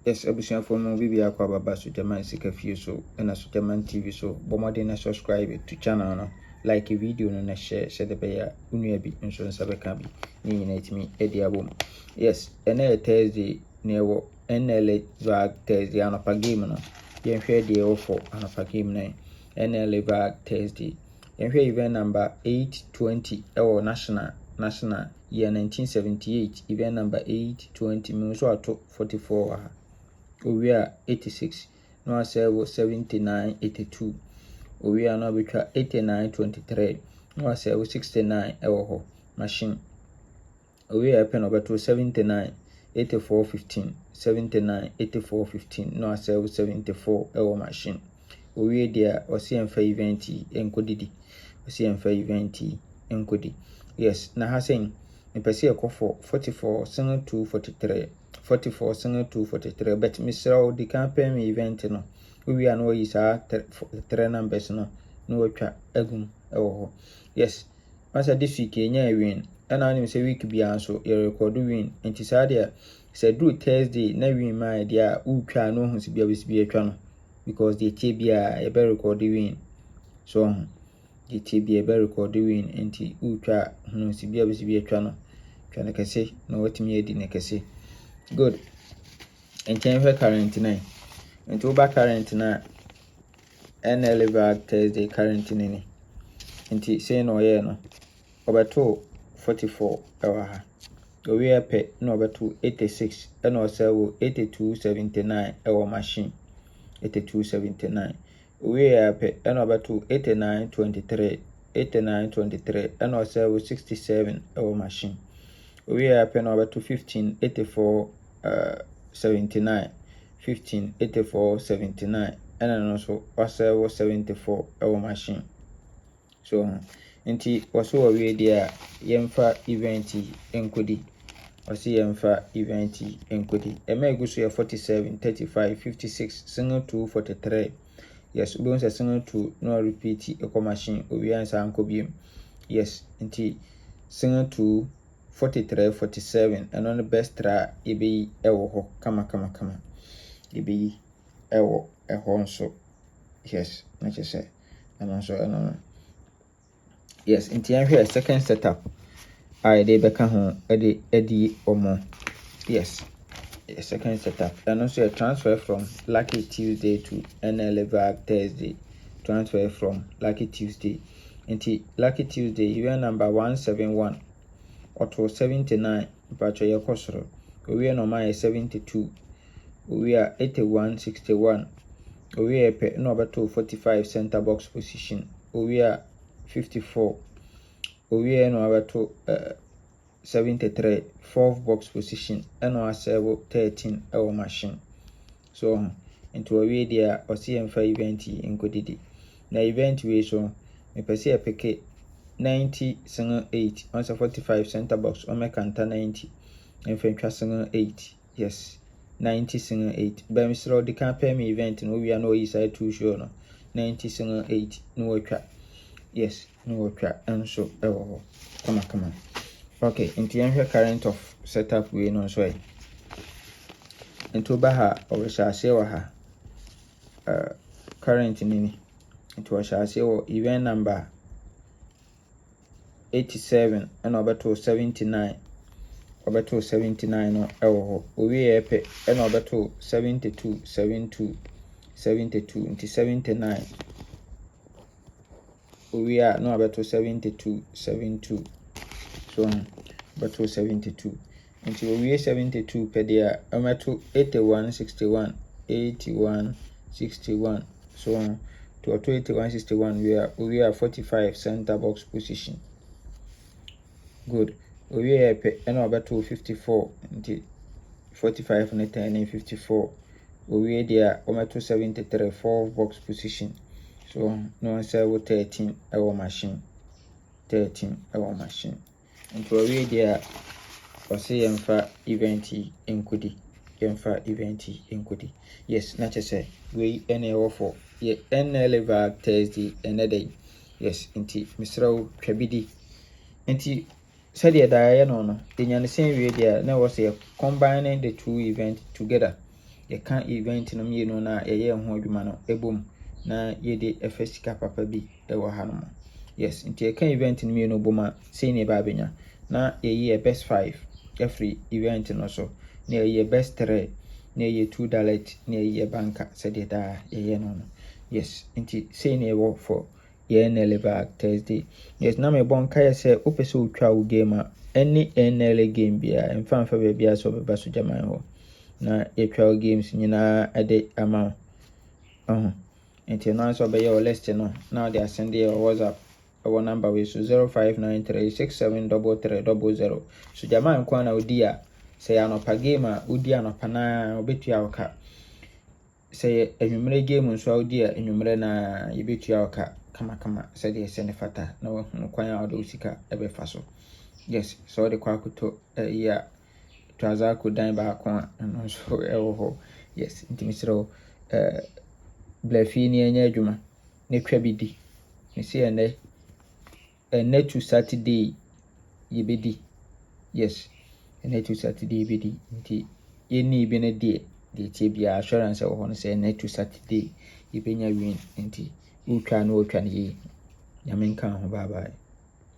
Yes, ebusia for mo bibi akwa baba so German sika fie so na so German TV so bomode na subscribe to channel no like video no na share the beya unua bi nso nsa beka bi ni nyina etimi edi abom. Yes, ene Thursday na ewo Nla Vag Thursday anopa game no yen hwe de ewo for anopa game na Nla Vag Thursday yen hwe event number 820 ewo national year 1978 event number 820 me so ato 44 aha. We are 86 no asewo 79 82 we are no betwa 89 23 no asewo 69 ewo ho machine we are pen over to 79 84 15 79 84 15 no asewo 74 ewo machine we dia osiemfa event enkodidi osiemfa event enkodi. Yes, na hasen mpese ekofo 44 single 243 44 single 243 but misraw di campaign event no we are no yi sa three numbers no watwa agum ewo ho. Yes, masa this week enya win ana anim say week bia so ye record win enti sa dia say do Thursday na win my dia utwa no hu sibia besibia atwa no because the tie bia ye be record win so the tie bia be record win enti utwa hu sibia besibia atwa no twa na kase na watimi edi na kase. Good. And change current 9. And to back current na Nla Vag Thursday current nini. And say no yeah no. Over 44 ewa. We are pe no over 86 and also 8279 ewa machine. 8279. We are pe and over 8923 8923 and also 67 ewa machine. We are pe no over 1584 79 15 84 79 and also also 74 our machine. So nti waso we dia yemfa event enkodi wasi yemfa event enkodi emeguso ya 47 35 56 single 2 43. Yes, we want single 2 no repeat eco machine we answer anko biem. Yes, nti single 2 43 47 and on the best try ebe ewo ho kama ebe ewo eho nso. Yes, na say and also no. Yes, nti ahwe second setup I dey beka ho edi omo. Yes, a second setup and also a transfer from Lucky Tuesday to Nla Vag Thursday. Transfer from Lucky Tuesday nti Lucky Tuesday event number 171 Auto 79 Pacho Yakosro. We are no my 72. We are 81 61. We are pe no about 45 center box position. We are 54. We are no about 73 fourth box position and our 13 our machine. So into a way there or CM5 event in Kodidi. Na event we so me pese a peke 90 single 8 answer 45 center box on my counter 90 and fentwa single 8. Yes, 90 single 8 by Mr. the campaign event no we are no side too sure no 90 single 8 no watcha. Yes, no watcha and so come on. Okay, into your current of setup we no so into baha or shall say ha current nini into a shall say event number 87 and over to 79 over to 79 no ewo we epe and over to 72 72 72 into 79 we are no over to 72 72 so over to 72 until we 72 per dia over to 81 61 81 61 so on to 81 61 we are 45 center box position. Good. We are and about 254 until 45 and 10 and 54. We are there over 273 4 box position. So no answer 13 our machine. 13 our machine. And we are there or say yemfa event enkudi. Yemfa event enkudi. Yes, not to say we any offer. Ye Nla Vag Thursday another day. Yes, inti Mr. Kwabidi. Inti said the no the same way there now was combining the two events together. ye ka event no mienu na ye ho adwuma no ebom na ye de efa sika papa bi ewo ha no. Yes, nti ye ka event no mienu boma sei ne ba benya na ye best 5 every event no so na ye best 3 na ye $2 na ye banka said it ye no. Yes, nti sei ne wo for ye Nla Vag Thursday. Yes, na me bon ka say opese otwa wo game any NLA game bia mfa be bia so beba so jaman ho na etwa games nyina ade ama nti na so be your list no now they are sending your WhatsApp our number we so 0593673300 so jaman kwa na odi a say anopa game a odi anopa na obetua oka say enwumre game nso odi a enwumre na yebetua oka kama say dey send fata na wo kwan a odo sika ebe fa so. Yes, so the kwakuto yeah traza ko dan ba ko no so ewo ho. Yes, intimisro blafi ni enya adwuma ne twa bi di ne se ene to Saturday yebedi. Yes, ene to Saturday yebedi nti yeni bi ne de tie bia assurance wo ho no se ene to Saturday yebenya win nti utwa no utwa ne yi nyame nka ho bye bye.